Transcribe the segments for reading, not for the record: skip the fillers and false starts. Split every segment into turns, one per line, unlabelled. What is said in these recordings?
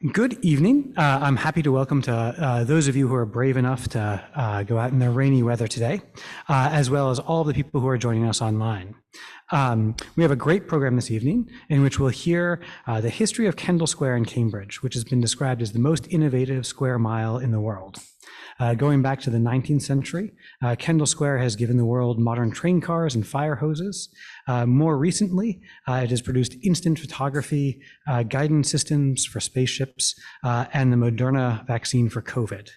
Good evening. I'm happy to welcome to those of you who are brave enough to go out in the rainy weather today, as well as all the people who are joining us online. We have a great program this evening in which we'll hear the history of Kendall Square in Cambridge, which has been described as the most innovative square mile in the world. Going back to the 19th century, Kendall Square has given the world modern train cars and fire hoses. More recently, it has produced instant photography, guidance systems for spaceships, and the Moderna vaccine for COVID.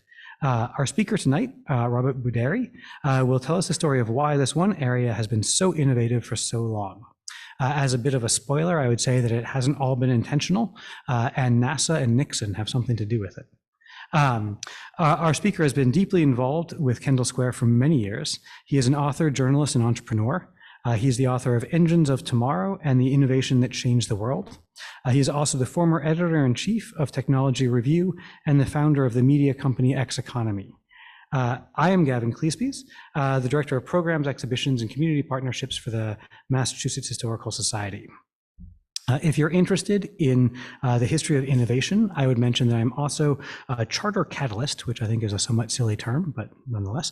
Our speaker tonight, Robert Buderi, will tell us the story of why this one area has been so innovative for so long. As a bit of a spoiler, I would say that it hasn't all been intentional, and NASA and Nixon have something to do with it. Our speaker has been deeply involved with Kendall Square for many years. He is an author, journalist, and entrepreneur. He's the author of Engines of Tomorrow and the Innovation That Changed the World. He is also the former editor-in-chief of Technology Review and the founder of the media company X Economy. I am Gavin Cleespies, the director of programs, exhibitions, and community partnerships for the Massachusetts Historical Society. If you're interested in the history of innovation, I would mention that I'm also a charter catalyst, which I think is a somewhat silly term, but nonetheless,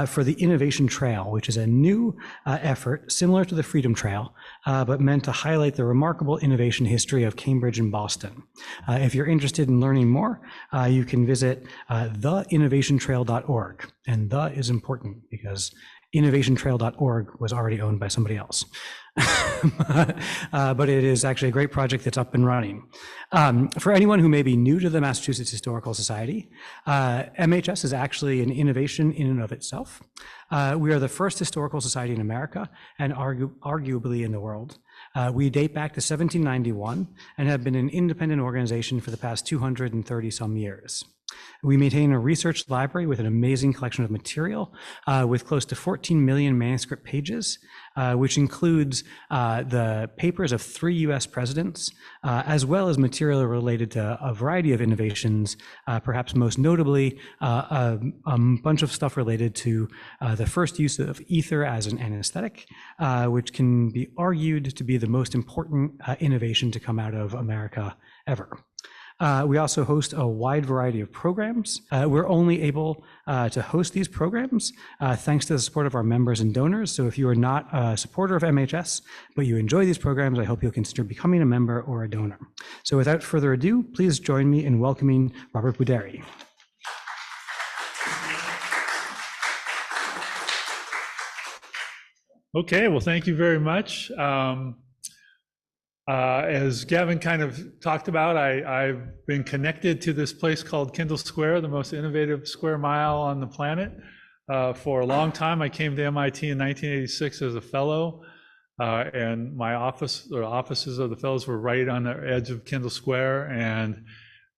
for the Innovation Trail, which is a new effort similar to the Freedom Trail, but meant to highlight the remarkable innovation history of Cambridge and Boston. If you're interested in learning more, you can visit theinnovationtrail.org, and the is important because innovationtrail.org was already owned by somebody else. But it is actually a great project that's up and running. For anyone who may be new to the Massachusetts Historical Society, MHS is actually an innovation in and of itself. We are the first historical society in America and arguably in the world. We date back to 1791 and have been an independent organization for the past 230 some years. We maintain a research library with an amazing collection of material with close to 14 million manuscript pages, which includes the papers of 3 US presidents, as well as material related to a variety of innovations, perhaps most notably a bunch of stuff related to the first use of ether as an anesthetic, which can be argued to be the most important innovation to come out of America ever. We also host a wide variety of programs. We're only able to host these programs thanks to the support of our members and donors. So if you are not a supporter of MHS, but you enjoy these programs, I hope you'll consider becoming a member or a donor. So without further ado, please join me in welcoming Robert Buderi.
Okay, well, thank you very much. As Gavin kind of talked about, I've been connected to this place called Kendall Square, the most innovative square mile on the planet, for a long time. I came to MIT in 1986 as a fellow, and my office, or offices of the fellows, were right on the edge of Kendall Square. And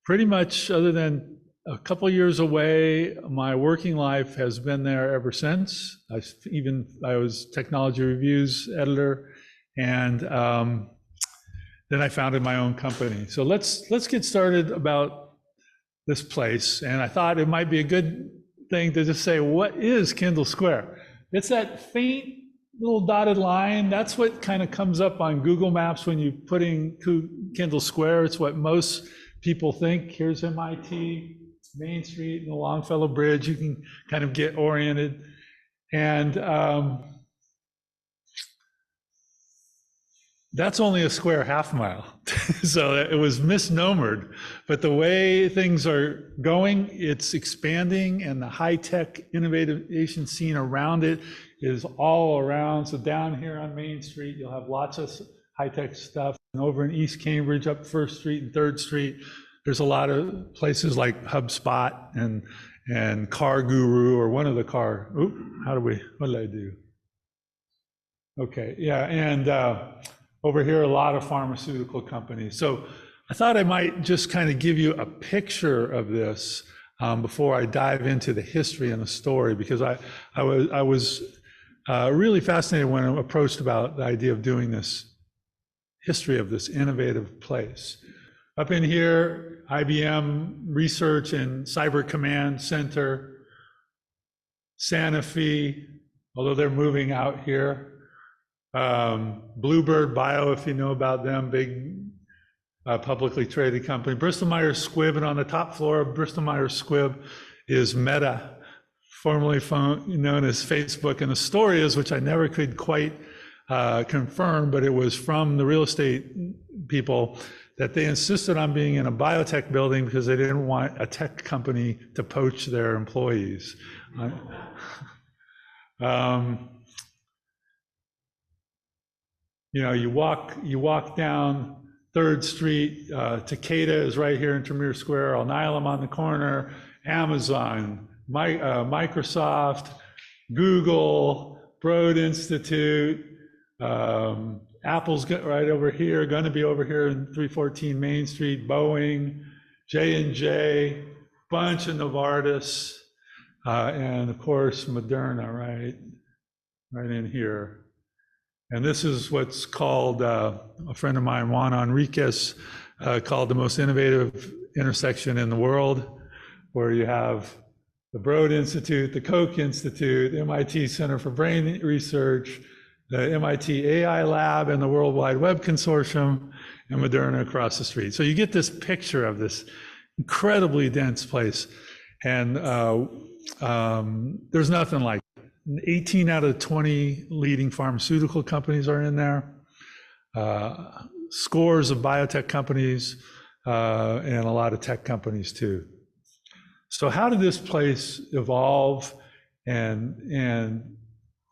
pretty much, other than a couple years away, my working life has been there ever since. I was Technology Review's editor, and then I founded my own company. So let's get started about this place. And I thought it might be a good thing to just say, what is Kendall Square? It's that faint little dotted line. That's what kind of comes up on Google Maps when you put in Kendall Square. It's what most people think. Here's MIT, Main Street, and the Longfellow Bridge. You can kind of get oriented. And that's only a square half mile. So it was misnomered, but the way things are going, it's expanding, and the high-tech innovation scene around it is all around. So down here on Main Street, you'll have lots of high-tech stuff. And over in East Cambridge, up First Street and Third Street, there's a lot of places like HubSpot and Car Guru, or one of the car, what did I do? Okay, yeah, and over here, a lot of pharmaceutical companies. So I thought I might just kind of give you a picture of this before I dive into the history and the story, because I was really fascinated when I approached about the idea of doing this history of this innovative place. Up in here, IBM Research and Cyber Command Center, Sanofi, although they're moving out here. Bluebird Bio, if you know about them, big publicly traded company. Bristol Myers Squibb, and on the top floor of Bristol Myers Squibb is Meta, formerly known as Facebook. And the story is, which I never could quite confirm, but it was from the real estate people, that they insisted on being in a biotech building because they didn't want a tech company to poach their employees. You know, you walk down 3rd Street, Takeda is right here in Tremere Square, Alnylam on the corner, Amazon, Microsoft, Google, Broad Institute, Apple's right over here, going to be over here in 314 Main Street, Boeing, J&J, bunch of Novartis, and of course Moderna, right in here. And this is what's called, a friend of mine, Juan Enriquez, called the most innovative intersection in the world, where you have the Broad Institute, the Koch Institute, MIT Center for Brain Research, the MIT AI Lab, and the World Wide Web Consortium, and Moderna across the street. So you get this picture of this incredibly dense place. And there's nothing like it. 18 out of 20 leading pharmaceutical companies are in there, scores of biotech companies, and a lot of tech companies too. So how did this place evolve and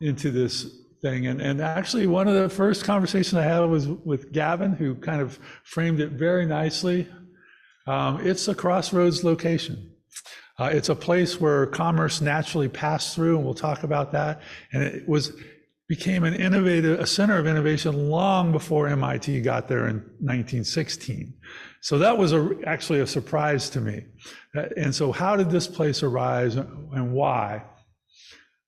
into this thing? And actually, one of the first conversations I had was with Gavin, who kind of framed it very nicely. It's a crossroads location. It's a place where commerce naturally passed through, and we'll talk about that. And it became a center of innovation long before MIT got there in 1916. So that was actually a surprise to me. And so how did this place arise and why?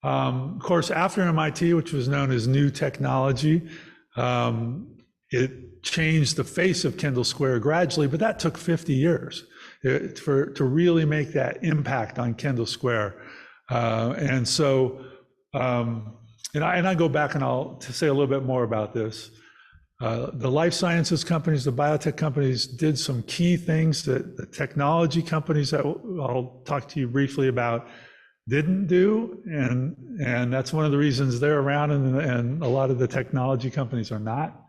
Of course, after MIT, which was known as New Technology, it changed the face of Kendall Square gradually, but that took 50 years to really make that impact on Kendall Square. And so, and I go back and I'll say a little bit more about this. The life sciences companies, the biotech companies did some key things that the technology companies that I'll talk to you briefly about didn't do. And that's one of the reasons they're around, and a lot of the technology companies are not.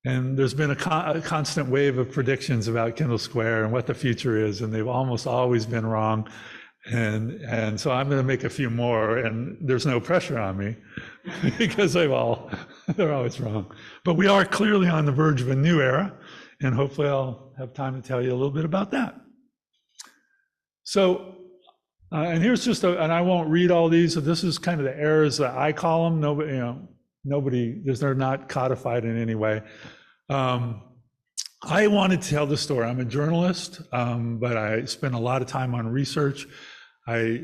And there's been a constant wave of predictions about Kendall Square and what the future is, and they've almost always been wrong. And so I'm going to make a few more, and there's no pressure on me because they're always wrong. But we are clearly on the verge of a new era, and hopefully I'll have time to tell you a little bit about that. So, and here's just and I won't read all these. So this is kind of the eras that I call them. They're not codified in any way. I wanted to tell the story. I'm a journalist, but I spent a lot of time on research. I,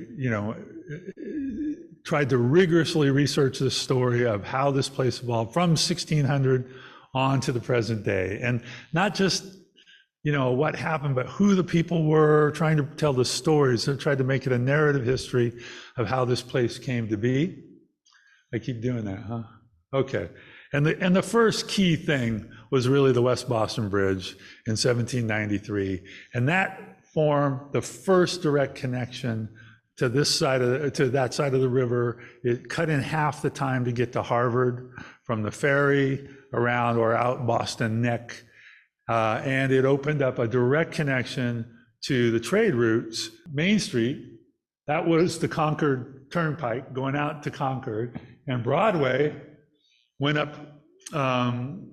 tried to rigorously research this story of how this place evolved from 1600 on to the present day, and not just, what happened, but who the people were, trying to tell the stories. I tried to make it a narrative history of how this place came to be. I keep doing that, huh? Okay. And the first key thing was really the West Boston Bridge in 1793. And that formed the first direct connection to that side of the river. It cut in half the time to get to Harvard from the ferry around or out Boston Neck. And it opened up a direct connection to the trade routes. Main Street, that was the Concord Turnpike going out to Concord, and Broadway went up to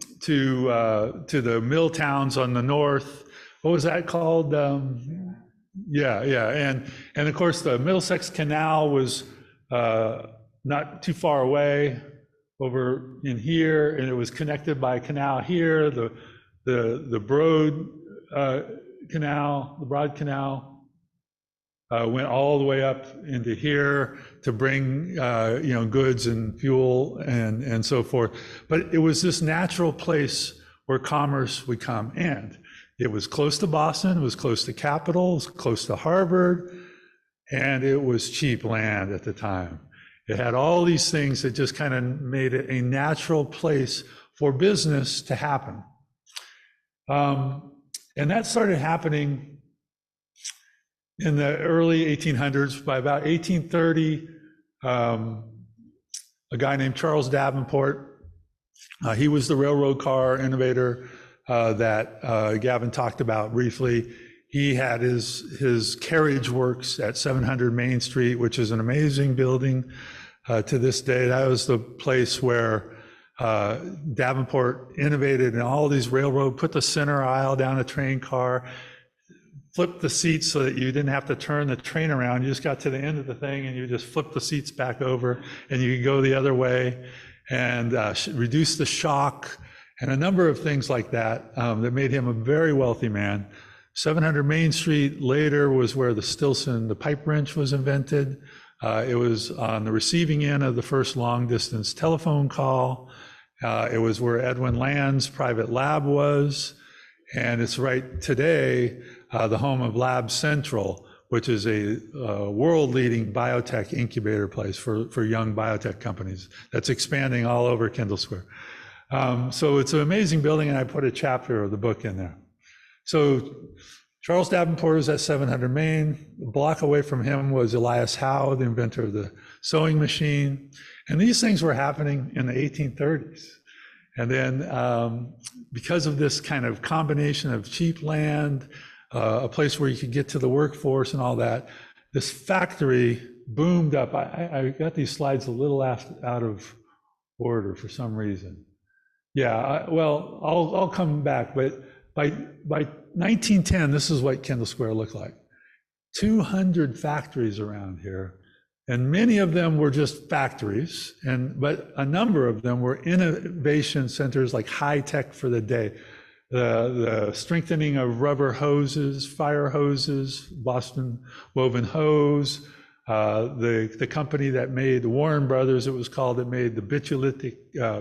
the mill towns on the north. What was that called? And of course the Middlesex Canal was not too far away over in here, and it was connected by a canal here. The Broad Canal went all the way up into here to bring goods and fuel and so forth. But it was this natural place where commerce would come, and it was close to Boston, it was close to Capitol, it was close to Harvard, and it was cheap land at the time. It had all these things that just kind of made it a natural place for business to happen. And that started happening in the early 1800s. By about 1830, a guy named Charles Davenport, he was the railroad car innovator that Gavin talked about briefly. He had his carriage works at 700 Main Street, which is an amazing building to this day. That was the place where Davenport innovated in all these railroad, put the center aisle down a train car, flipped the seats so that you didn't have to turn the train around. You just got to the end of the thing and you just flip the seats back over and you could go the other way, and reduce the shock and a number of things like that that made him a very wealthy man. 700 Main Street later was where the Stilson, the pipe wrench, was invented. It was on the receiving end of the first long distance telephone call. It was where Edwin Land's private lab was. And it's right today the home of Lab Central, which is a world-leading biotech incubator place for young biotech companies that's expanding all over Kendall Square. So it's an amazing building, and I put a chapter of the book in there. So Charles Davenport was at 700 Main. A block away from him was Elias Howe, the inventor of the sewing machine. And these things were happening in the 1830s. And then because of this kind of combination of cheap land, a place where you could get to the workforce and all that, this factory boomed up. I got these slides a little out of order for some reason. Yeah, well, I'll come back, but by 1910, this is what Kendall Square looked like. 200 factories around here, and many of them were just factories, but a number of them were innovation centers, like high tech for the day. The strengthening of rubber hoses, fire hoses, Boston woven hose, the company that made, the Warren Brothers, it was called, that made the bitulitic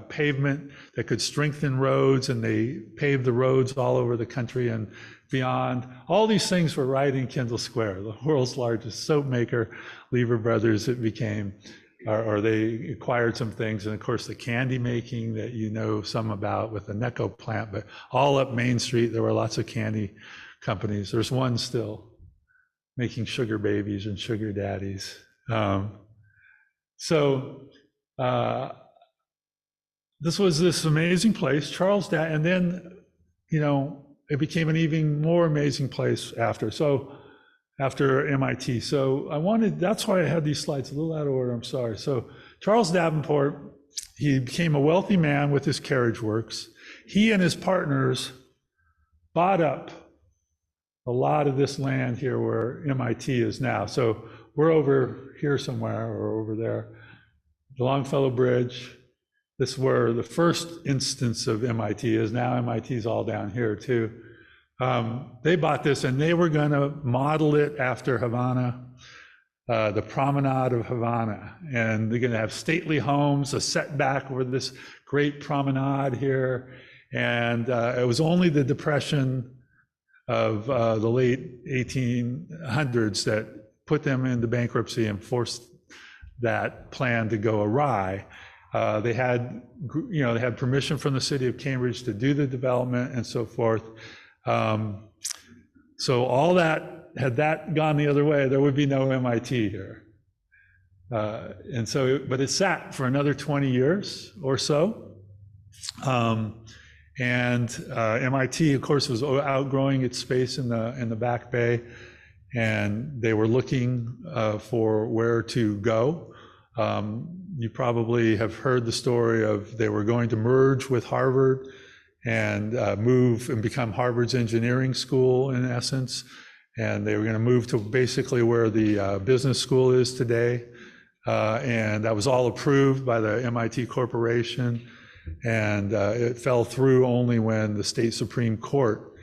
pavement that could strengthen roads, and they paved the roads all over the country and beyond. All these things were right in Kendall Square, the world's largest soap maker. Lever Brothers, it became, or they acquired some things, and of course the candy making that you know some about with the Necco plant, but all up Main Street there were lots of candy companies. There's one still making sugar babies and sugar daddies. This was this amazing place, and then, you know, it became an even more amazing place after MIT. So that's why I had these slides a little out of order, I'm sorry. So Charles Davenport, he became a wealthy man with his carriage works. He and his partners bought up a lot of this land here where MIT is now. So we're over here somewhere, or over there, the Longfellow Bridge. This is where the first instance of MIT is. Now MIT is all down here too. They bought this, and they were going to model it after Havana, the Promenade of Havana. And they're going to have stately homes, a setback over this great promenade here. And it was only the Depression of the late 1800s that put them into bankruptcy and forced that plan to go awry. They had permission from the city of Cambridge to do the development and so forth. So all that, had that gone the other way, there would be no MIT here. But it sat for another 20 years or so. MIT, of course, was outgrowing its space in the Back Bay, and they were looking for where to go. You probably have heard the story of they were going to merge with Harvard and move and become Harvard's engineering school, in essence. And they were going to move to basically where the business school is today. And that was all approved by the MIT Corporation. And it fell through only when the state Supreme Court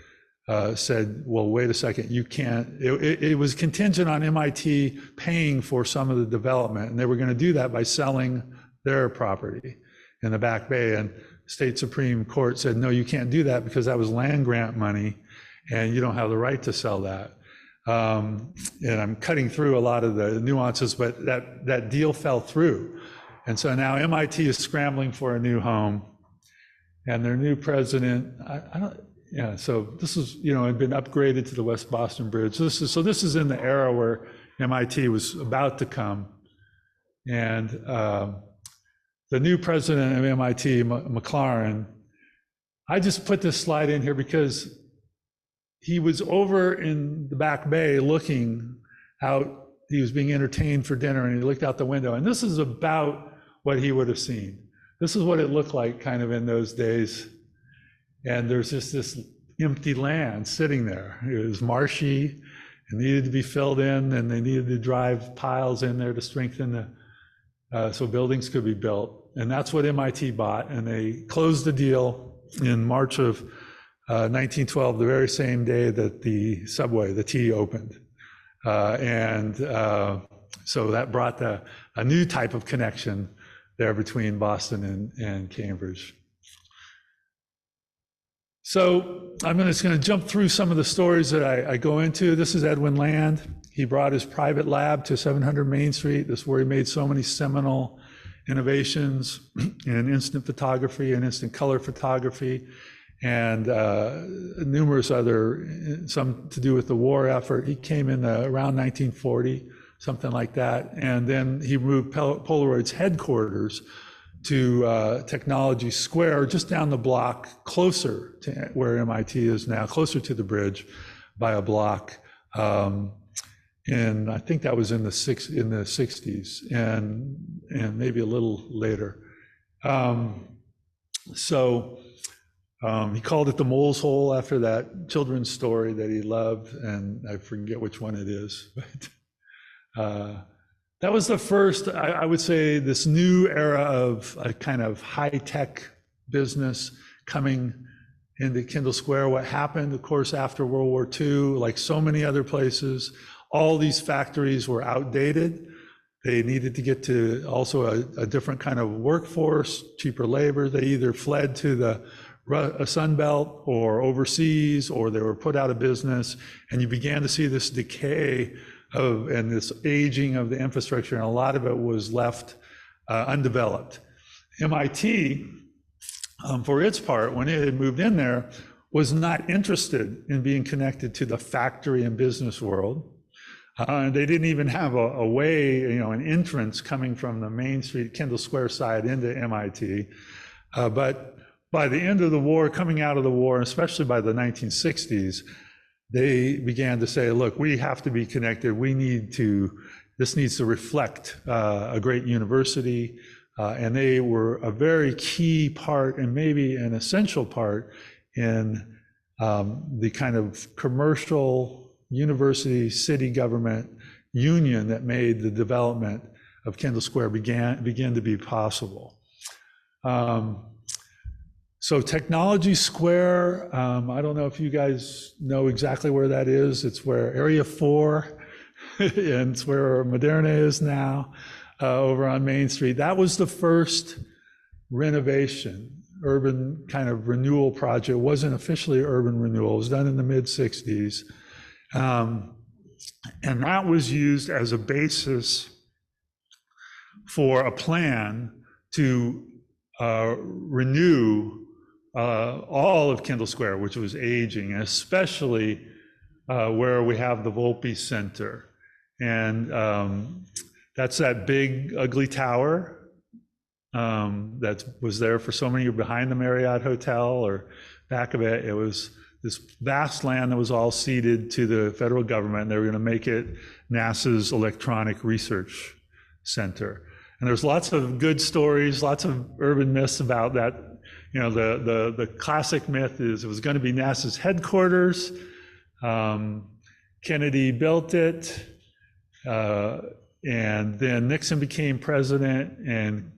said, well, wait a second, you can't. It was contingent on MIT paying for some of the development, and they were going to do that by selling their property in the Back Bay. And state Supreme Court said, no, you can't do that because that was land grant money, and you don't have the right to sell that. And I'm cutting through a lot of the nuances, but that deal fell through. And so now MIT is scrambling for a new home, and their new president, yeah, so this is, had been upgraded to the West Boston Bridge. This is in the era where MIT was about to come. And the new president of MIT, McLaren, I just put this slide in here because he was over in the back bay looking out. He was being entertained for dinner, and he looked out the window. And this is about what he would have seen. This is what it looked like kind of in those days. And there's just this empty land sitting there. It was marshy. It needed to be filled in, and they needed to drive piles in there to strengthen so buildings could be built. And that's what MIT bought. And they closed the deal in March of 1912, the very same day that the subway, the T, opened. So that brought a new type of connection there between Boston and Cambridge. So I'm just going to jump through some of the stories that I go into. This is Edwin Land. He brought his private lab to 700 Main Street. This is where he made so many seminal innovations in instant photography and instant color photography, and numerous other, some to do with the war effort. He came in around 1940, something like that. And then he moved Polaroid's headquarters to Technology Square, just down the block, closer to where MIT is now, closer to the bridge by a block. And I think that was in the 60s and maybe a little later. He called it the Mole's Hole after that children's story that he loved, and I forget which one it is. But that was the first, I would say, this new era of a kind of high-tech business coming into Kendall Square. What happened, of course, after World War II, like so many other places, all these factories were outdated. They needed to get to also a different kind of workforce, cheaper labor. They either fled to the Sun Belt or overseas, or they were put out of business. And you began to see this decay and this aging of the infrastructure, and a lot of it was left undeveloped. MIT, for its part, when it had moved in there, was not interested in being connected to the factory and business world. They didn't even have a way, an entrance coming from the Main Street, Kendall Square side into MIT. But by the end of the war, coming out of the war, especially by the 1960s, they began to say, look, we have to be connected. This needs to reflect a great university. And they were a very key part, and maybe an essential part, in the kind of commercial university city government union that made the development of Kendall Square begin to be possible. So Technology Square, I don't know if you guys know exactly where that is. It's where Area 4, and it's where Buderi is now, over on Main Street. That was the first renovation, urban kind of renewal project. It wasn't officially urban renewal. It was done in the mid-60s. And that was used as a basis for a plan to renew all of Kendall Square, which was aging, especially where we have the Volpe Center. And that's that big, ugly tower that was there for so many years behind the Marriott Hotel, or back of it. It was this vast land that was all ceded to the federal government. They were going to make it NASA's Electronic Research Center. And there's lots of good stories, lots of urban myths about that. The classic myth is it was going to be NASA's headquarters. Kennedy built it, and then Nixon became president, and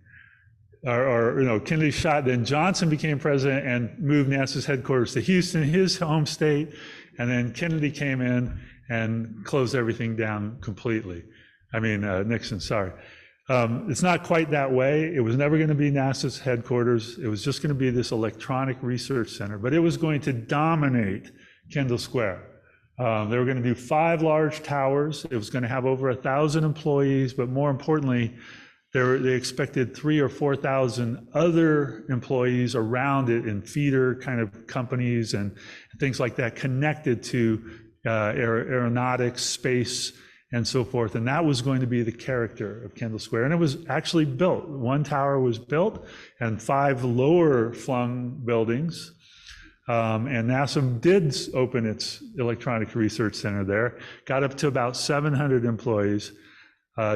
Kennedy shot, then Johnson became president and moved NASA's headquarters to Houston, his home state, and then Kennedy came in and closed everything down completely. Nixon, sorry. It's not quite that way. It was never going to be NASA's headquarters. It was just going to be this electronic research center, but it was going to dominate Kendall Square. They were going to do 5 large towers. It was going to have over 1,000 employees, but more importantly, They expected 3,000 or 4,000 other employees around it in feeder kind of companies and things like that connected to aeronautics, space, and so forth. And that was going to be the character of Kendall Square. And it was actually built. One tower was built and 5 lower flung buildings. And NASA did open its electronic research center there, got up to about 700 employees.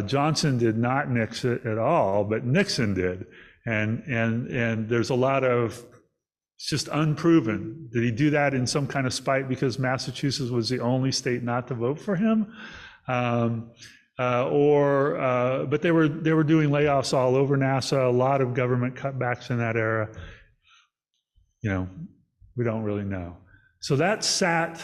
Johnson did not nix it at all, but Nixon did. And there's a lot of, it's just unproven. Did he do that in some kind of spite because Massachusetts was the only state not to vote for him? But they were doing layoffs all over NASA, a lot of government cutbacks in that era. You know, we don't really know. So that sat.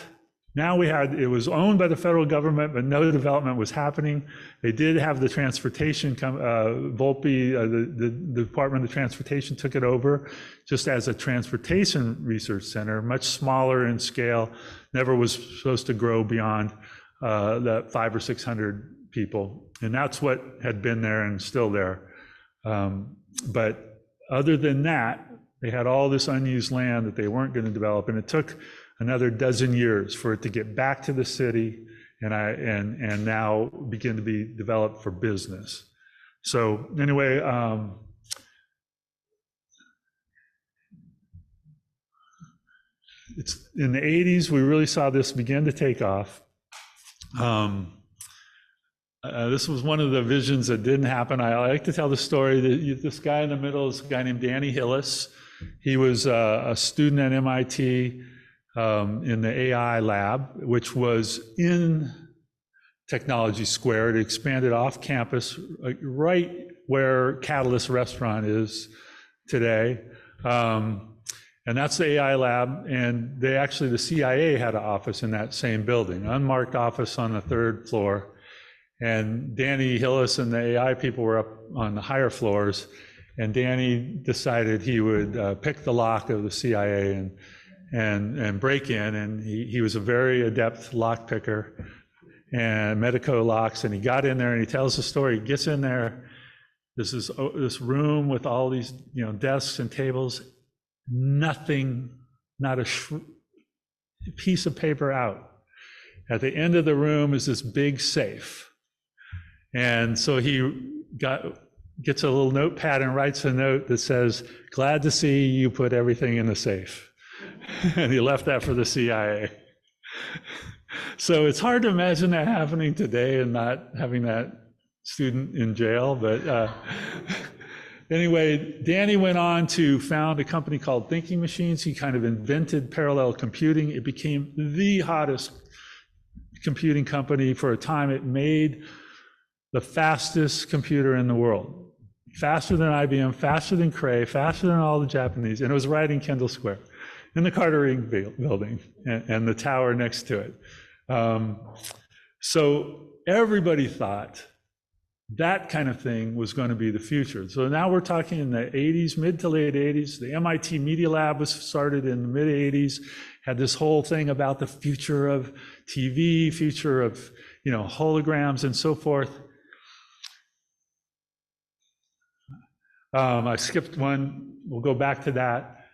Now it was owned by the federal government, but no development was happening. They did have the transportation, Volpe, the Department of Transportation took it over just as a transportation research center, much smaller in scale, never was supposed to grow beyond that 500 or 600 people. And that's what had been there and still there. But other than that, they had all this unused land that they weren't going to develop. And it took another dozen years for it to get back to the city and now begin to be developed for business. So anyway, it's in the 80s, we really saw this begin to take off. This was one of the visions that didn't happen. I like to tell the story that this guy in the middle is a guy named Danny Hillis. He was a student at MIT in the AI lab, which was in Technology Square. It expanded off campus, right where Catalyst Restaurant is today. And that's the AI lab. And the CIA had an office in that same building, unmarked office on the 3rd floor. And Danny Hillis and the AI people were up on the higher floors. And Danny decided he would pick the lock of the CIA and break in. And he was a very adept lock picker and Medico locks. And he got in there and he tells the story. He gets in there. This room with all these desks and tables. Nothing, not a piece of paper out. At the end of the room is this big safe. And so he gets a little notepad and writes a note that says, "Glad to see you put everything in the safe." And he left that for the CIA. So it's hard to imagine that happening today and not having that student in jail. But anyway, Danny went on to found a company called Thinking Machines. He kind of invented parallel computing. It became the hottest computing company for a time. It made the fastest computer in the world. Faster than IBM, faster than Cray, faster than all the Japanese. And it was right in Kendall Square, in the Cartering building and the tower next to it. So everybody thought that kind of thing was going to be the future. So now we're talking in the 80s, mid to late 80s. The MIT Media Lab was started in the mid 80s, had this whole thing about the future of TV, future of holograms and so forth. I skipped one. We'll go back to that.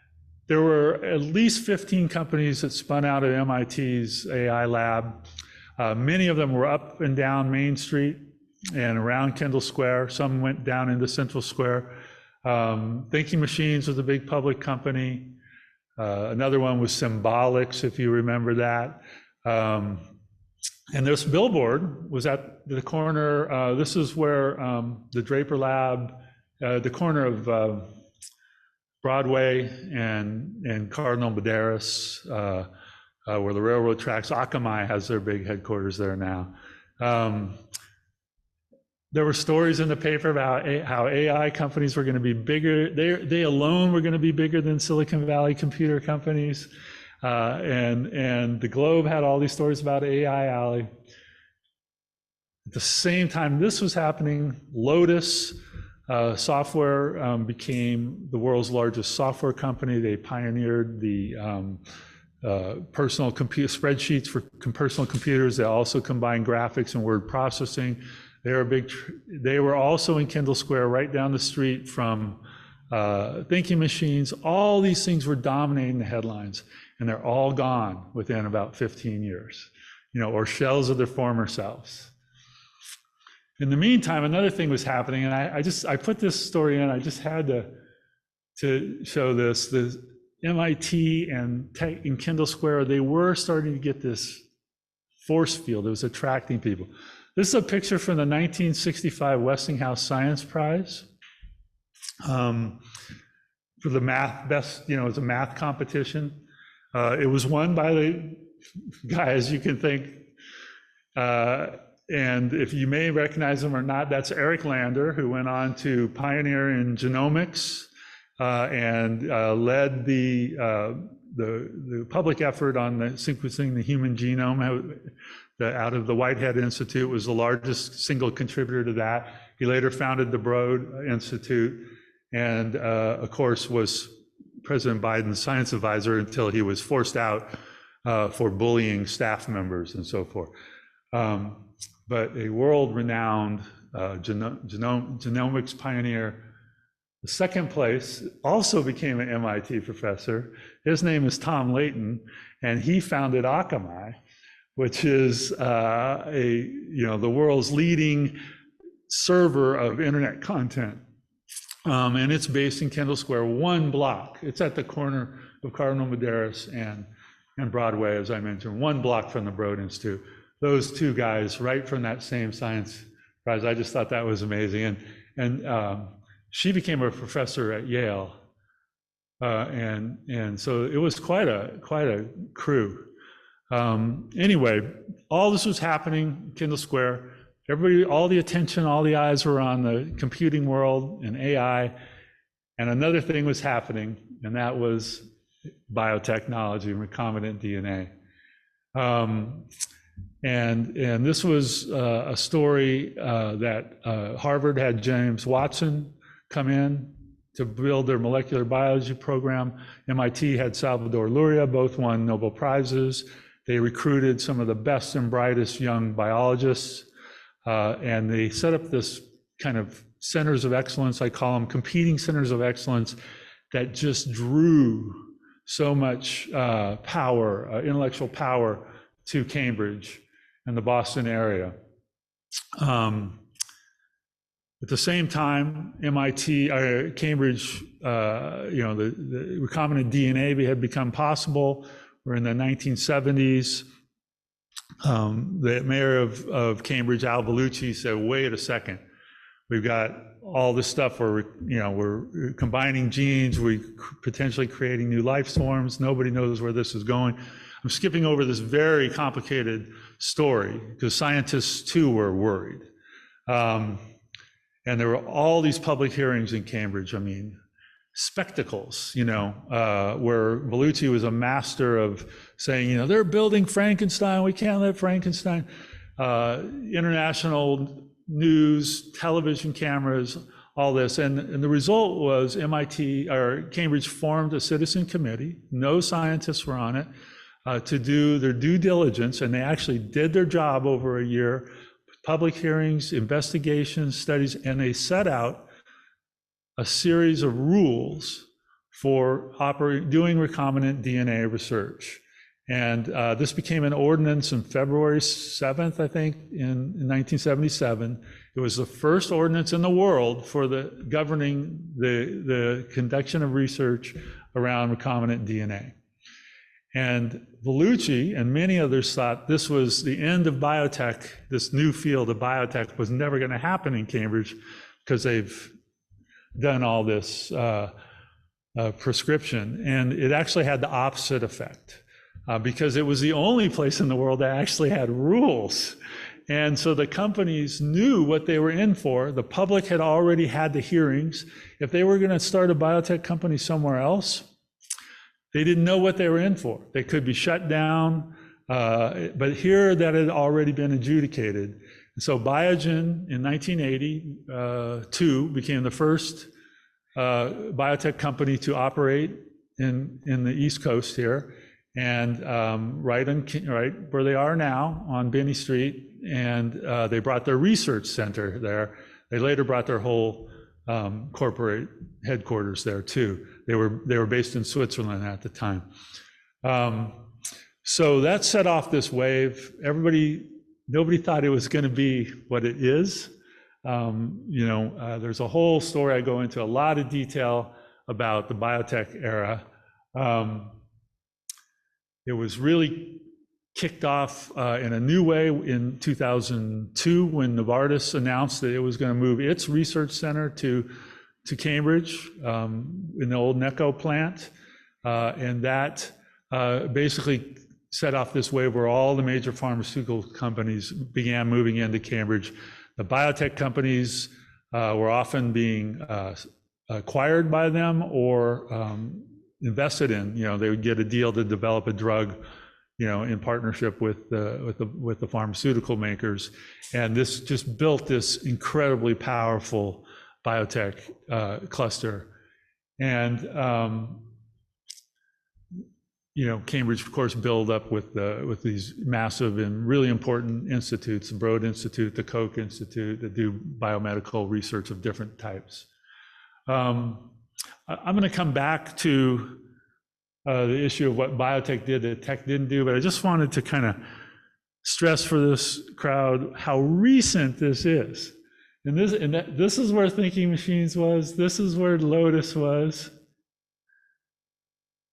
There were at least 15 companies that spun out of MIT's AI lab. Many of them were up and down Main Street and around Kendall Square. Some went down into Central Square. Thinking Machines was a big public company. Another one was Symbolics, if you remember that. And this billboard was at the corner. This is where the Draper Lab, the corner of Broadway and Cardinal Buderi, where the railroad tracks. Akamai has their big headquarters there now. There were stories in the paper about how AI companies were going to be bigger. They alone were going to be bigger than Silicon Valley computer companies. And the Globe had all these stories about AI Alley. At the same time this was happening, Lotus Software became the world's largest software company. They pioneered the personal computer spreadsheets for personal computers. They also combined graphics and word processing. They were also in Kendall Square, right down the street from thinking machines. All these things were dominating the headlines, and they're all gone within about 15 years, or shells of their former selves. In the meantime, another thing was happening, and I put this story in. I just had to show this. The MIT and Tech in Kendall Square, they were starting to get this force field. It was attracting people. This is a picture from the 1965 Westinghouse Science Prize for the math best. It was a math competition. It was won by the guys you can think. And if you may recognize him or not, that's Eric Lander, who went on to pioneer in genomics and led the public effort on the sequencing the human genome. Out of the Whitehead Institute was the largest single contributor to that. He later founded the Broad Institute, and of course was President Biden's science advisor until he was forced out for bullying staff members and so forth. But a world-renowned genomics pioneer. The second place also became an MIT professor. His name is Tom Layton, and he founded Akamai, which is the world's leading server of internet content. And it's based in Kendall Square, one block. It's at the corner of Cardinal Medeiros and Broadway, as I mentioned, one block from the Broad Institute. Those two guys, right from that same science prize. I just thought that was amazing. And she became a professor at Yale. And so it was quite a crew. Anyway, all this was happening in Kendall Square. Everybody, all the attention, all the eyes were on the computing world and AI. And another thing was happening, and that was biotechnology, recombinant DNA. And this was a story that Harvard had James Watson come in to build their molecular biology program. MIT had Salvador Luria, both won Nobel Prizes. They recruited some of the best and brightest young biologists, and they set up this kind of centers of excellence, I call them competing centers of excellence, that just drew so much power, intellectual power to Cambridge and the Boston area. At the same time, Cambridge, the recombinant DNA had become possible. We're in the 1970s. The mayor of Cambridge, Al Vellucci, said, wait a second. We've got all this stuff where we're combining genes, we're potentially creating new life forms. Nobody knows where this is going. I'm skipping over this very complicated story because scientists too were worried. And there were all these public hearings in Cambridge. I mean, spectacles, where Vellucci was a master of saying, they're building Frankenstein. We can't let Frankenstein. International news, television cameras, all this. And the result was Cambridge formed a citizen committee. No scientists were on it to do their due diligence. And they actually did their job over a year. Public hearings, investigations, studies, and they set out a series of rules for doing recombinant DNA research. And this became an ordinance on February 7th, I think, in 1977. It was the first ordinance in the world for governing the conduction of research around recombinant DNA. And Vellucci and many others thought this was the end of biotech. This new field of biotech was never going to happen in Cambridge because they've done all this prescription. And it actually had the opposite effect because it was the only place in the world that actually had rules. And so the companies knew what they were in for. The public had already had the hearings. If they were going to start a biotech company somewhere else, they didn't know what they were in for. They could be shut down, but here that had already been adjudicated. So Biogen in 1982 became the first biotech company to operate in the East Coast here, and right where they are now on Binney Street and they brought their research center there. They later brought their whole corporate headquarters there too. They were based in Switzerland at the time. So that set off this wave. Nobody thought it was going to be what it is. There's a whole story I go into a lot of detail about the biotech era. It was really kicked off in a new way in 2002 when Novartis announced that it was going to move its research center to Cambridge in the old Necco plant. And that basically set off this wave where all the major pharmaceutical companies began moving into Cambridge. The biotech companies were often being acquired by them or invested in. They would get a deal to develop a drug, in partnership with the pharmaceutical makers, and this just built this incredibly powerful biotech cluster. And Cambridge, of course, built up with these massive and really important institutes: the Broad Institute, the Koch Institute, that do biomedical research of different types. I'm going to come back to the issue of what biotech did that tech didn't do, but I just wanted to kind of stress for this crowd how recent this is. And this is where Thinking Machines was. This is where Lotus was.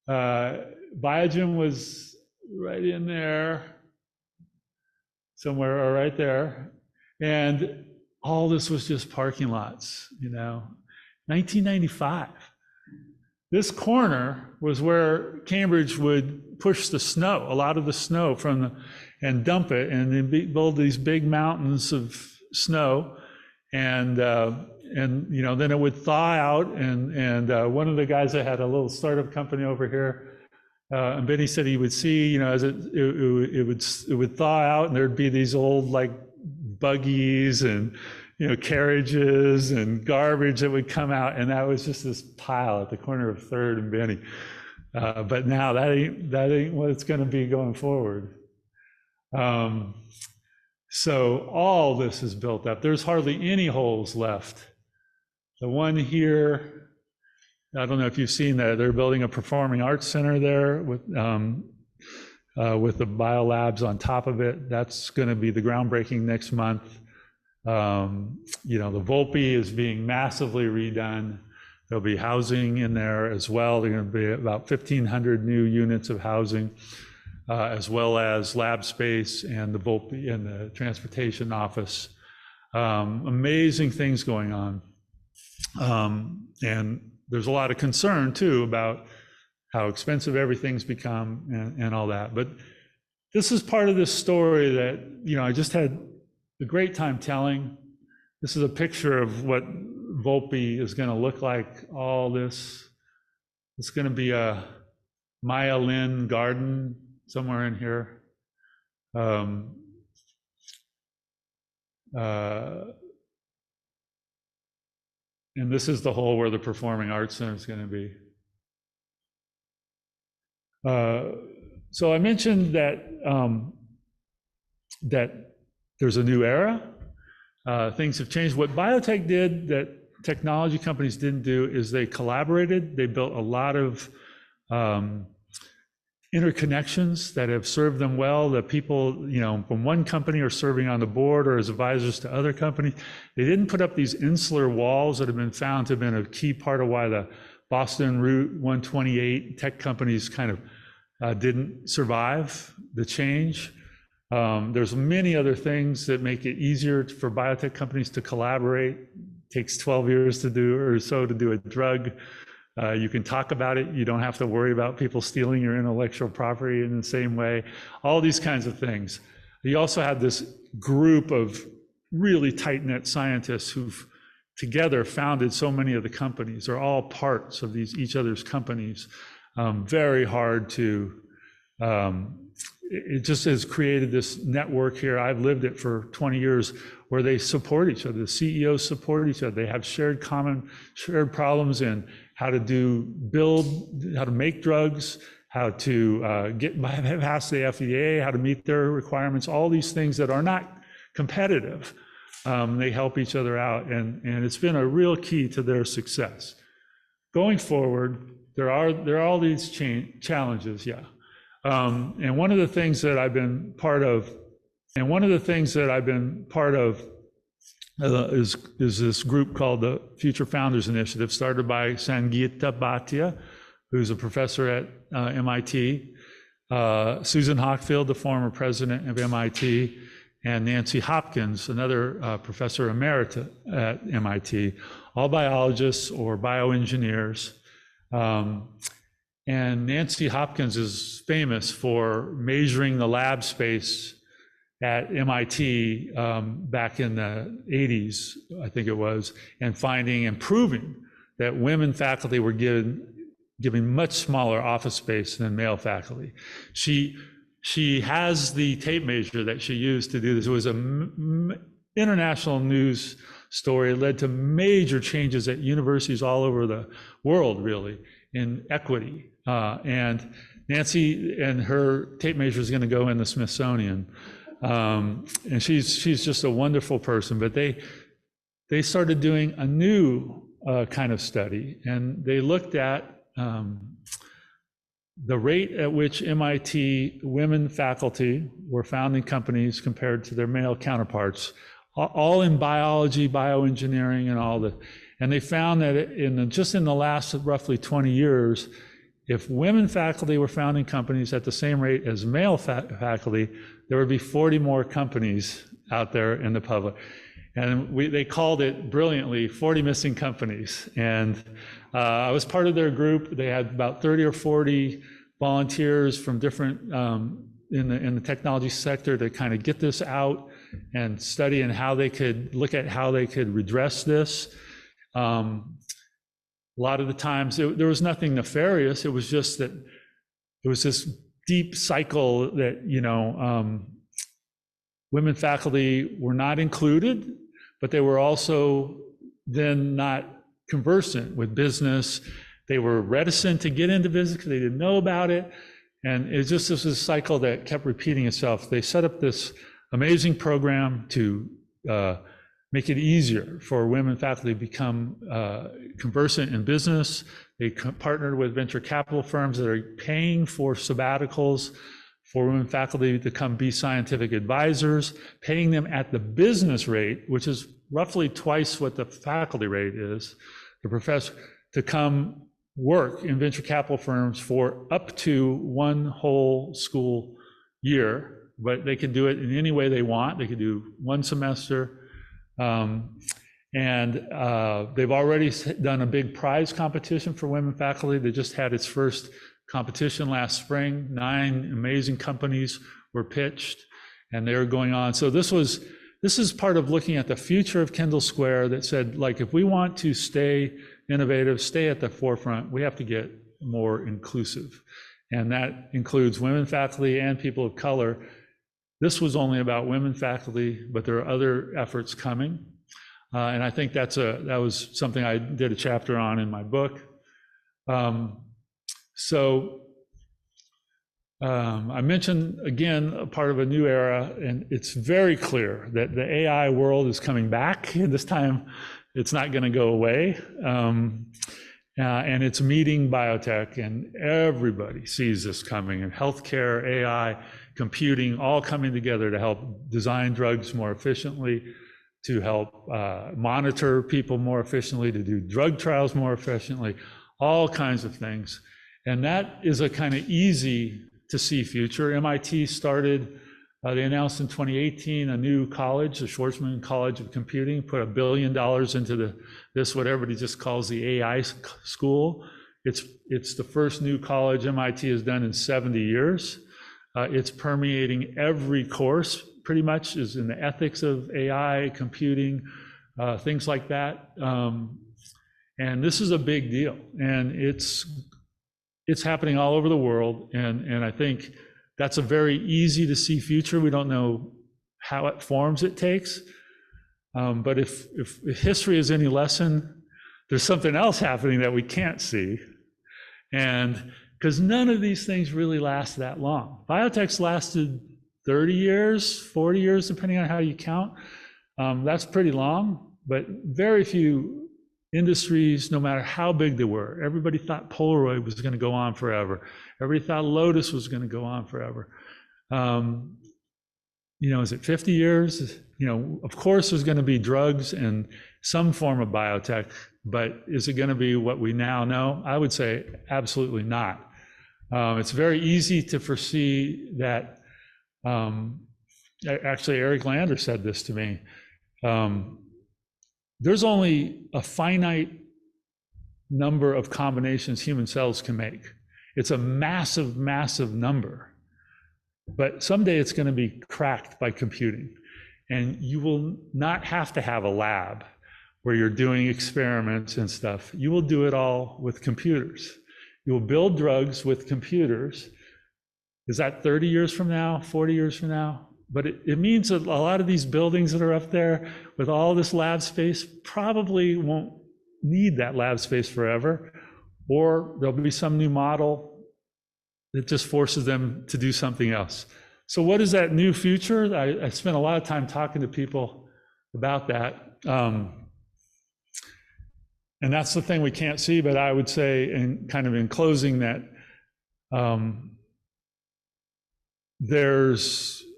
Biogen was right in there, somewhere or right there. And all this was just parking lots, 1995. This corner was where Cambridge would push the snow, a lot of the snow and dump it, and then build these big mountains of snow, and then it would thaw out. And one of the guys that had a little startup company over here, and Benny said he would see, as it would thaw out, and there'd be these old like buggies and carriages and garbage that would come out, and that was just this pile at the corner of 3rd and Benny. But now that ain't what it's going to be going forward. So all this is built up. There's hardly any holes left. The one here, I don't know if you've seen that. They're building a performing arts center there with the biolabs on top of it. That's going to be the groundbreaking next month. The Volpe is being massively redone. There'll be housing in there as well. There are going to be about 1,500 new units of housing, as well as lab space and the Volpe and the transportation office. Amazing things going on. And there's a lot of concern too about how expensive everything's become and all that. But this is part of this story that, I just had a great time telling. This is a picture of what Volpe is going to look like. All this, it's going to be a Maya Lin garden somewhere in here. And this is the hole where the Performing Arts Center is going to be. So I mentioned that there's a new era. Things have changed. What biotech did that technology companies didn't do is they collaborated. They built a lot of interconnections that have served them well. The people, from one company are serving on the board or as advisors to other companies. They didn't put up these insular walls that have been found to have been a key part of why the Boston Route 128 tech companies kind of didn't survive the change. There's many other things that make it easier for biotech companies to collaborate. It takes 12 years to do a drug. You can talk about it. You don't have to worry about people stealing your intellectual property in the same way. All these kinds of things. You also had this group of really tight-knit scientists who've together founded so many of the companies. They're all parts of each other's companies. Very hard to, it just has created this network here. I've lived it for 20 years where they support each other. The CEOs support each other. They have shared problems in how to make drugs, how to get past the FDA, how to meet their requirements, all these things that are not competitive. They help each other out, and it's been a real key to their success. Going forward, there are all these challenges, yeah. And one of the things that I've been part of, is this group called the Future Founders Initiative, started by Sangeeta Bhatia, who's a professor at MIT, Susan Hockfield, the former president of MIT, and Nancy Hopkins, another professor emerita at MIT, all biologists or bioengineers. And Nancy Hopkins is famous for measuring the lab space at MIT back in the 80s, I think it was, and finding and proving that women faculty were giving much smaller office space than male faculty. She has the tape measure that she used to do this. It was an international news story. It led to major changes at universities all over the world, really, in equity. And Nancy and her tape measure is going to go in the Smithsonian. And she's just a wonderful person. But they started doing a new kind of study, and they looked at the rate at which MIT women faculty were founding companies compared to their male counterparts, all in biology, bioengineering, and all that. And they found that just in the last roughly 20 years, if women faculty were founding companies at the same rate as male faculty, there would be 40 more companies out there in the public. And they called it brilliantly 40 missing companies. And I was part of their group. They had about 30 or 40 volunteers from different, in the technology sector to kind of get this out and study and how they could look at how they could redress this. A lot of the times there was nothing nefarious. It was just that it was this deep cycle that, women faculty were not included, but they were also then not conversant with business. They were reticent to get into business because they didn't know about it. And it's just this cycle that kept repeating itself. They set up this amazing program to make it easier for women faculty to become conversant in business. They partnered with venture capital firms that are paying for sabbaticals for women faculty to come be scientific advisors, paying them at the business rate, which is roughly twice what the faculty rate is, the professor, to come work in venture capital firms for up to one whole school year, but they can do it in any way they want. They could do one semester. And they've already done a big prize competition for women faculty. They just had its first competition last spring. 9 amazing companies were pitched, and they're going on. So this is part of looking at the future of Kendall Square that said, like, if we want to stay innovative, stay at the forefront, we have to get more inclusive. And that includes women faculty and people of color. This was only about women faculty, but there are other efforts coming. And I think that was something I did a chapter on in my book. I mentioned, again, a part of a new era, and it's very clear that the AI world is coming back. And this time, it's not going to go away. And it's meeting biotech, and everybody sees this coming. And healthcare, AI, computing, all coming together to help design drugs more efficiently, to help monitor people more efficiently, to do drug trials more efficiently, all kinds of things. And that is a kind of easy to see future. MIT started, they announced in 2018 a new college, the Schwarzman College of Computing, put $1 billion into this, what everybody just calls the AI school. It's the first new college MIT has done in 70 years. It's permeating every course, pretty much, is in the ethics of AI, computing, things like that. And this is a big deal, and it's happening all over the world, and I think that's a very easy to see future. We don't know how it forms it takes, but if history is any lesson, there's something else happening that we can't see, and because none of these things really last that long. Biotech's lasted 30 years, 40 years, depending on how you count. That's pretty long, but very few industries, no matter how big they were. Everybody thought Polaroid was going to go on forever. Everybody thought Lotus was going to go on forever. Is it 50 years? Of course there's going to be drugs and some form of biotech, but is it going to be what we now know? I would say absolutely not. It's very easy to foresee that. Actually, Eric Lander said this to me. There's only a finite number of combinations human cells can make. It's a massive, massive number. But someday it's going to be cracked by computing. And you will not have to have a lab where you're doing experiments and stuff. You will do it all with computers. You will build drugs with computers. Is that 30 years from now, 40 years from now? But it means that a lot of these buildings that are up there with all this lab space probably won't need that lab space forever, or there'll be some new model that just forces them to do something else. So what is that new future? I spent a lot of time talking to people about that. And that's the thing we can't see, but I would say in closing that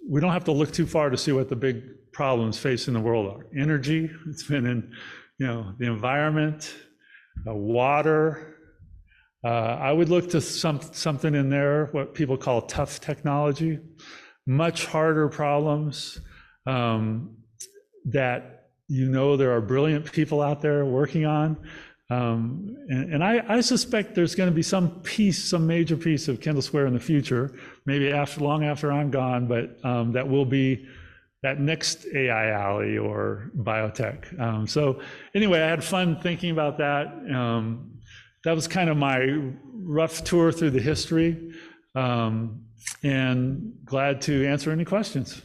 we don't have to look too far to see what the big problems facing the world are. Energy, it's been in, the environment, water. I would look to something in there, what people call tough technology, much harder problems that there are brilliant people out there working on. And I suspect there's going to be some major piece of Kendall Square in the future, maybe long after I'm gone, but that will be that next AI alley or biotech. So anyway, I had fun thinking about that. That was kind of my rough tour through the history, and glad to answer any questions.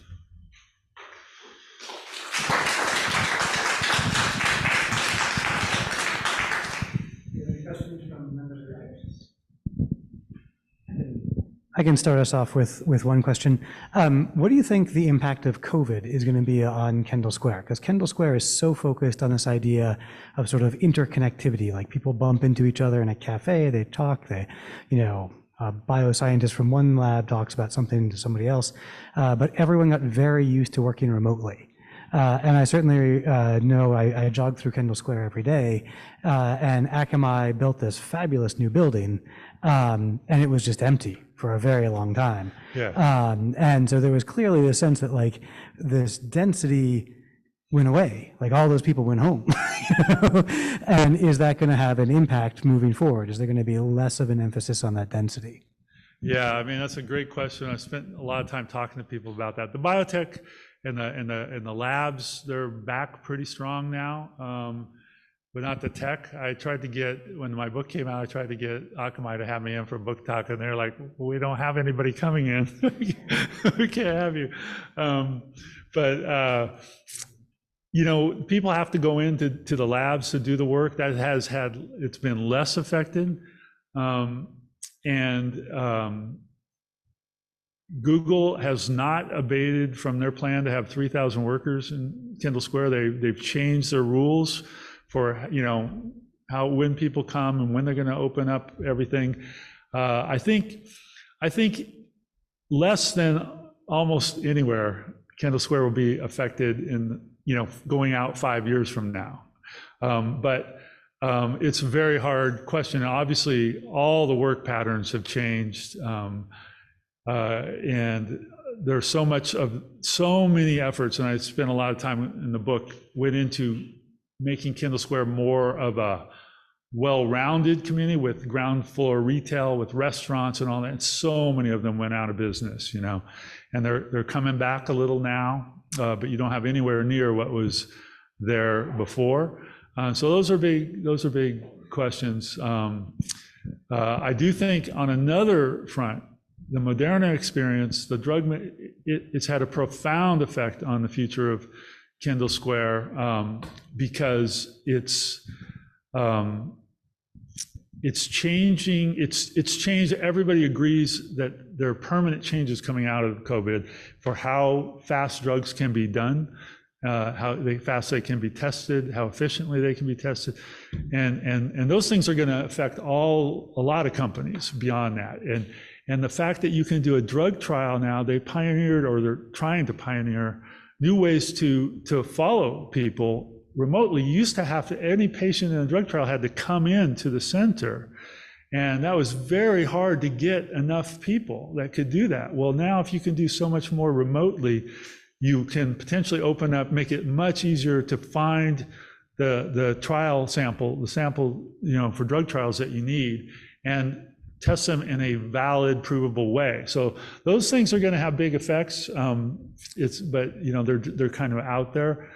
I can start us off with one question. What do you think the impact of COVID is going to be on Kendall Square? Because Kendall Square is so focused on this idea of sort of interconnectivity, like people bump into each other in a cafe, they talk, a bioscientist from one lab talks about something to somebody else, but everyone got very used to working remotely. And I certainly know I jog through Kendall Square every day, and Akamai built this fabulous new building, and it was just empty for a very long time.
Yeah.
And so there was clearly the sense that like this density went away, like all those people went home. And is that going to have an impact moving forward? Is there going to be less of an emphasis on that density?
Yeah, I mean, that's a great question. I spent a lot of time talking to people about that. The biotech and the labs, they're back pretty strong now. But not the tech. I tried to when my book came out, I tried to get Akamai to have me in for a book talk, and they're like, well, we don't have anybody coming in. We can't have you. People have to go into the labs to do the work. It's been less affected. Google has not abated from their plan to have 3,000 workers in Kendall Square. They've changed their rules for when people come and when they're going to open up everything. I think less than almost anywhere Kendall Square will be affected in going out 5 years from now. But it's a very hard question. Obviously, all the work patterns have changed, and there's so many efforts, and I spent a lot of time in the book went into making Kendall Square more of a well-rounded community with ground floor retail, with restaurants and all that. And so many of them went out of business, and they're coming back a little now, but you don't have anywhere near what was there before. So those are big questions. I do think on another front, the Moderna experience, the drug, it's had a profound effect on the future of Kendall Square, because it's it's changing. It's changed. Everybody agrees that there are permanent changes coming out of COVID for how fast drugs can be done, how fast they can be tested, how efficiently they can be tested, and those things are going to affect a lot of companies beyond that. And the fact that you can do a drug trial now, they pioneered, or they're trying to pioneer, new ways to follow people remotely. You used to have to, any patient in a drug trial had to come in to the center. And that was very hard to get enough people that could do that. Well, now if you can do so much more remotely, you can potentially open up, make it much easier to find the trial sample, the sample, for drug trials that you need, and test them in a valid, provable way. So those things are going to have big effects. But they're kind of out there.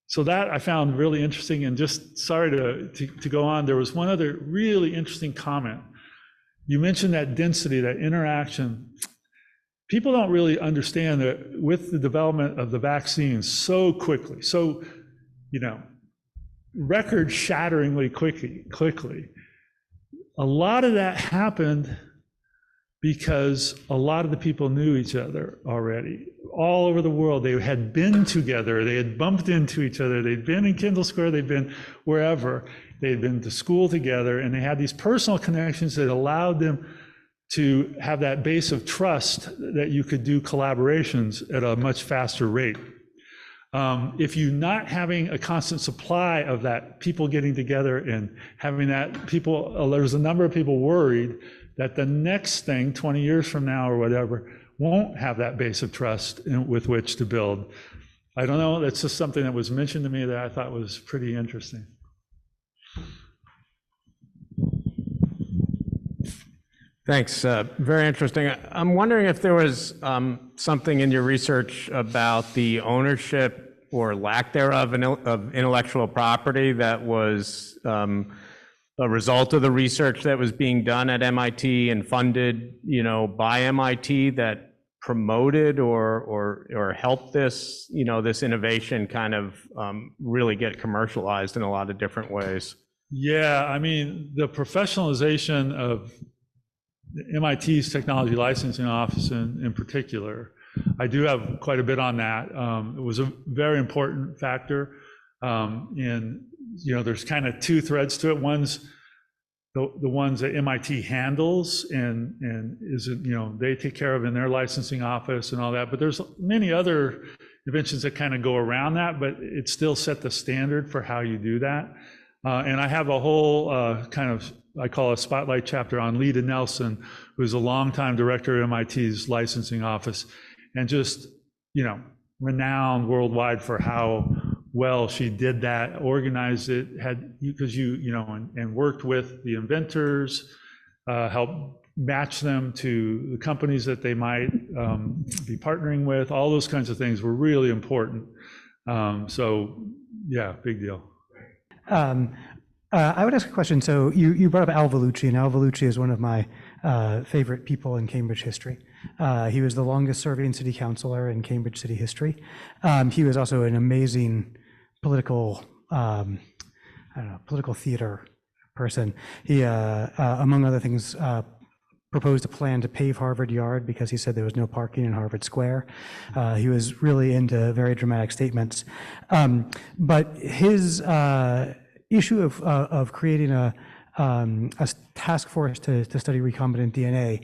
So that I found really interesting. And just sorry to go on, there was one other really interesting comment. You mentioned that density, that interaction. People don't really understand that with the development of the vaccines so quickly, record-shatteringly quickly, a lot of that happened because a lot of the people knew each other already. All over the world, they had been together, they had bumped into each other, they'd been in Kendall Square, they'd been wherever, they'd been to school together, and they had these personal connections that allowed them to have that base of trust that you could do collaborations at a much faster rate. If you're not having a constant supply of that, people getting together and having that, there's a number of people worried that the next thing 20 years from now or whatever won't have that base of trust with which to build. I don't know, that's just something that was mentioned to me that I thought was pretty interesting.
Thanks, very interesting. I'm wondering if there was something in your research about the ownership or lack thereof of intellectual property that was a result of the research that was being done at MIT and funded, by MIT, that promoted or helped this, this innovation kind of really get commercialized in a lot of different ways.
Yeah, I mean, the professionalization of MIT's technology licensing office in particular, I do have quite a bit on that. It was a very important factor. There's kind of two threads to it. One's the ones that MIT handles and they take care of in their licensing office and all that. But there's many other inventions that kind of go around that, but it still set the standard for how you do that. And I have a whole I call a spotlight chapter on Lita Nelson, who's a longtime director of MIT's licensing office, and just, renowned worldwide for how well she did that, organized it, and worked with the inventors, helped match them to the companies that they might be partnering with. All those kinds of things were really important. So yeah, big deal.
I would ask a question. So you brought up Al Vellucci, and Al Vellucci is one of my favorite people in Cambridge history. He was the longest serving city councilor in Cambridge city history. He was also an amazing political theater person. He, among other things, proposed a plan to pave Harvard Yard because he said there was no parking in Harvard Square. He was really into very dramatic statements. But his issue of creating a task force to study recombinant DNA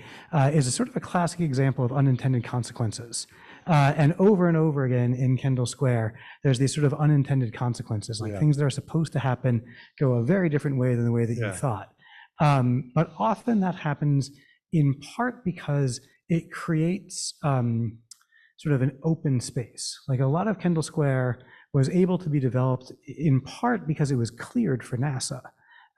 is a sort of a classic example of unintended consequences. And over again in Kendall Square, there's these sort of unintended consequences, like things that are supposed to happen go a very different way than the way that you thought. But often that happens in part because it creates sort of an open space. Like a lot of Kendall Square was able to be developed in part because it was cleared for NASA.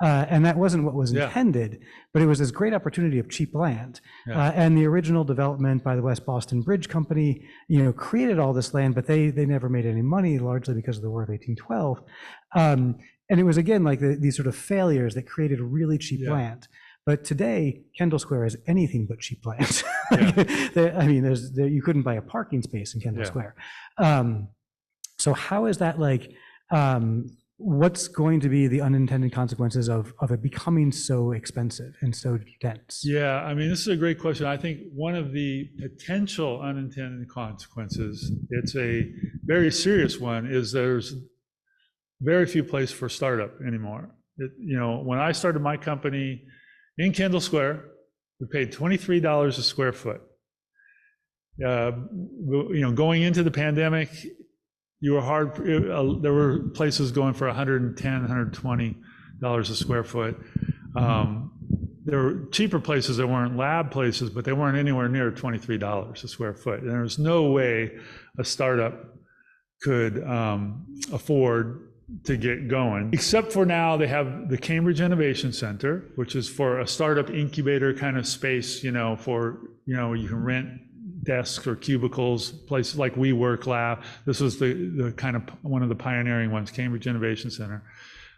And that wasn't what was intended, but it was this great opportunity of cheap land. And the original development by the West Boston Bridge Company, created all this land, but they never made any money, largely because of the War of 1812. And it was, again, like these sort of failures that created really cheap land. But today, Kendall Square is anything but cheap land. You couldn't buy a parking space in Kendall Square. So how is that what's going to be the unintended consequences of it becoming so expensive and so dense?
Yeah, I mean, this is a great question. I think one of the potential unintended consequences, it's a very serious one, is there's very few places for startup anymore. When I started my company in Kendall Square, we paid $23 a square foot. Going into the pandemic, there were places going for $110, $120 a square foot. There were cheaper places that weren't lab places, but they weren't anywhere near $23 a square foot. And there was no way a startup could afford to get going, except for now they have the Cambridge Innovation Center, which is for a startup incubator kind of space, for, you can rent desks or cubicles, places like WeWork Lab. This was the kind of one of the pioneering ones, Cambridge Innovation Center.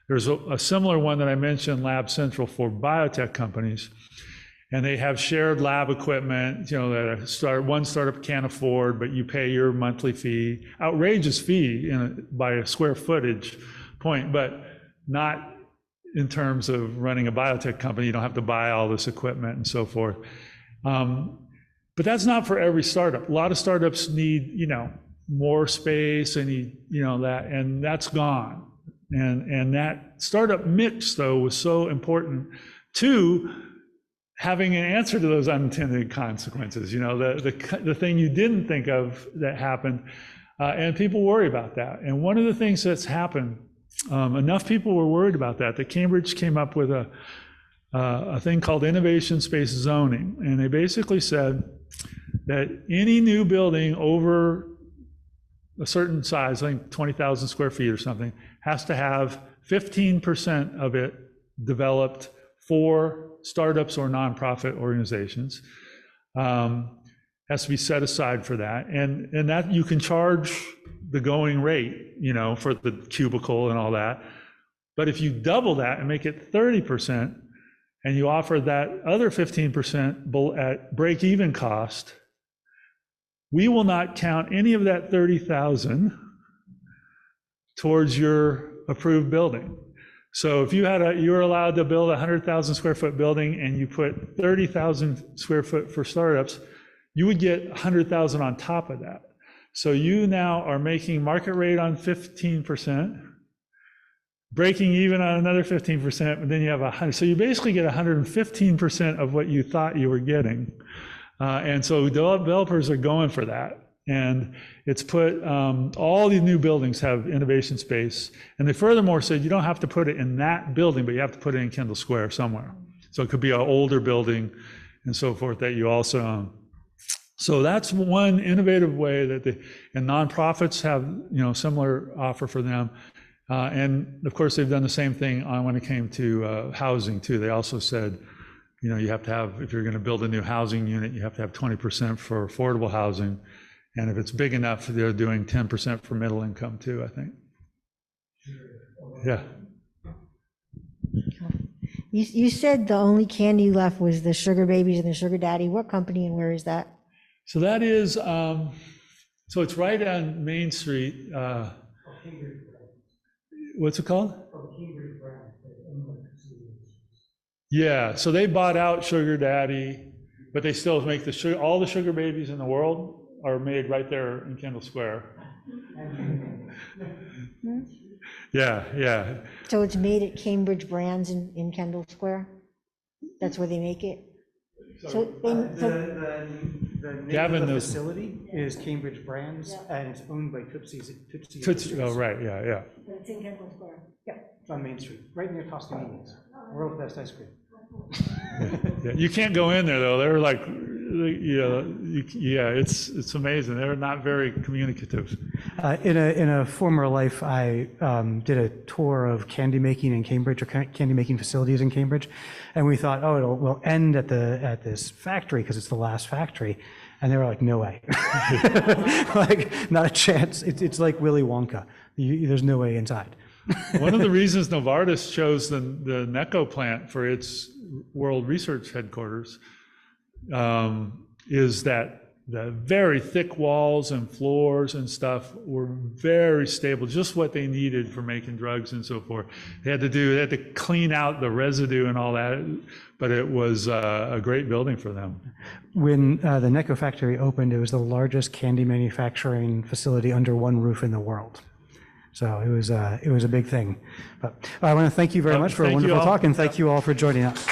There's a similar one that I mentioned, Lab Central, for biotech companies. And they have shared lab equipment, that one startup can't afford, but you pay your monthly fee, outrageous fee by a square footage point, but not in terms of running a biotech company. You don't have to buy all this equipment and so forth. But that's not for every startup. A lot of startups need, more space and need, that, and that's gone. And that startup mix, though, was so important to having an answer to those unintended consequences, the thing you didn't think of that happened, and people worry about that. And one of the things that's happened, enough people were worried about that Cambridge came up with a thing called innovation space zoning, and they basically said that any new building over a certain size, I think 20,000 square feet or something, has to have 15% of it developed for startups or nonprofit organizations. Has to be set aside for that, and that you can charge the going rate, for the cubicle and all that. But if you double that and make it 30%, and you offer that other 15% at break-even cost, we will not count any of that 30,000 towards your approved building. So if you were allowed to build a 100,000 square foot building and you put 30,000 square foot for startups, you would get 100,000 on top of that. So you now are making market rate on 15%, breaking even on another 15%, and then you have 100. So you basically get 115% of what you thought you were getting. And so developers are going for that. And it's put, all these new buildings have innovation space. And they furthermore said you don't have to put it in that building, but you have to put it in Kendall Square somewhere. So it could be an older building and so forth that you also own. So that's one innovative way that and nonprofits have, similar offer for them. And of course, they've done the same thing when it came to housing too. They also said, you have to have, if you're going to build a new housing unit, you have to have 20% for affordable housing. And if it's big enough, they're doing 10% for middle income too, I think. Yeah.
You said the only candy left was the sugar babies and the sugar daddy. What company and where is that?
So that is, so it's right on Main Street. What's it called? Yeah, so they bought out Sugar Daddy, but they still make all the sugar babies in the world are made right there in Kendall Square. Yeah.
So it's made at Cambridge Brands in Kendall Square? That's where they make it? So
the name of the facility is Cambridge Brands, and it's owned by Tootsie.
Oh, right, yeah.
But it's in Kendall Square? Yeah.
It's on Main Street, right near Toscanini's. World's best ice cream.
Yeah. You can't go in there though. They're like, it's amazing. They're not very communicative.
In a former life, I did a tour of candy making in Cambridge, or candy making facilities in Cambridge, and we thought, oh, we'll end at this factory because it's the last factory, and they were like, no way, like not a chance. It's like Willy Wonka. There's no way inside.
One of the reasons Novartis chose the Necco plant for its World Research headquarters is that the very thick walls and floors and stuff were very stable, just what they needed for making drugs and so forth. They had to clean out the residue and all that, but it was a great building for them.
When the Necco factory opened, it was the largest candy manufacturing facility under one roof in the world. So it was a big thing. But I want to thank you very much for a wonderful talk, and thank you all for joining us.